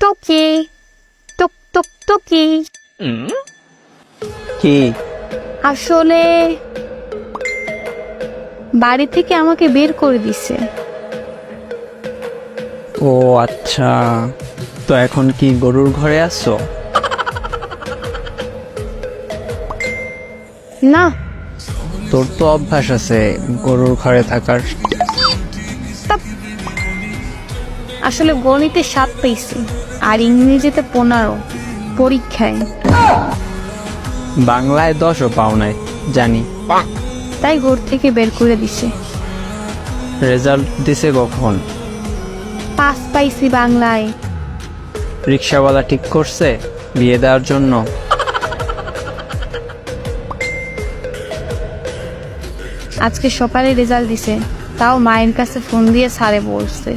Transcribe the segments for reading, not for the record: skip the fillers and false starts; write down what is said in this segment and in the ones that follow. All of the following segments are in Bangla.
টুকি টুক টুক টুকি। কি? আসলে বাড়ি থেকে আমাকে বের করে দিছে। ও আচ্ছা, তো এখন কি গরুর ঘরে আসছো? না, তোর তো অভ্যাস আছে গরুর ঘরে থাকার। আসলে গণিতে 7 পেয়েছি আর ইংরেজিতে 15 পরীক্ষায়, বাংলায় 10ও পাও নাই জানি। তাই ঘর থেকে বের করে দিছে। রেজাল্ট দিছে কখন? 5 পাইছি বাংলায়। রিক্সাওয়ালা ঠিক করছে বিয়ে দেওয়ার জন্য? আজকে সকালে রেজাল্ট দিছে, তাও মায়ের কাছে ফোন দিয়ে স্যারে বলছে।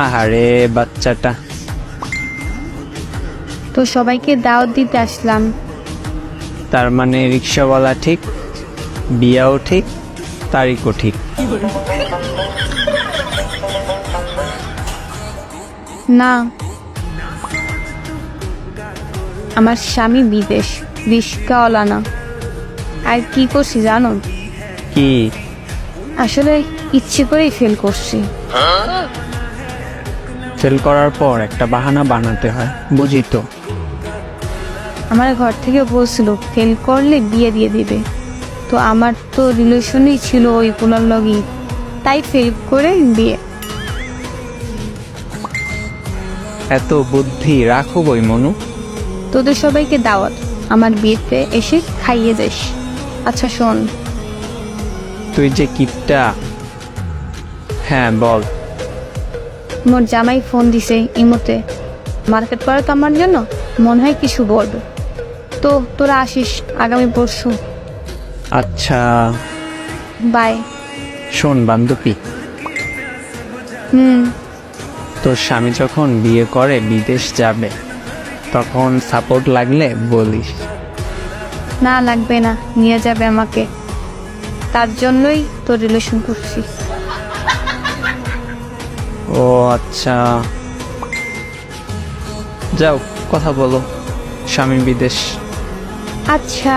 আহারে বাচ্চাটা। তো সবাইকে দাওয়াত দিতে আসলাম। তার মানে রিক্সাওয়ালা ঠিক, বিয়াও ঠিক, তারিখও ঠিক। না, আমার স্বামী বিদেশ, রিস্কাওয়ালা না। আর কি করছি জানো? কি? আসলে ইচ্ছে করেই ফেল করছি। ফেল করার পর একটা বাহানা বানাতে হয়, বুঝি তো। আমার ঘর থেকে বলছিল ফেল করলে বিয়ে দিয়ে দিবে, তো আমার তো রিলেশনই ছিল ওই পুলার লগই, তাই ফেল করে বিয়ে। এত বুদ্ধি রাখো বই মনু। তোদের সবাইকে দাওয়াত, আমার বিয়েতে এসে খাইয়ে যাস। আচ্ছা শোন, তুই যে কিপটা। হ্যাঁ বল। মোর জামাই ফোন দিছে ইমোতে, মার্কেট করে তো আমার জন্য, মনে হয় কিছু বলবে। তো তোরা আসিস আগামী পরশু। আচ্ছা বাই। শোন বান্ধবী, হুম। তোর স্বামী যখন বিয়ে করে বিদেশ যাবে, তখন সাপোর্ট লাগলে বলিস। না লাগবে না, নিয়ে যাবে আমাকে, তার জন্যই তোর রিলেশন করছি। ও আচ্ছা, যাও কথা বলো, স্বামী বিদেশ। আচ্ছা।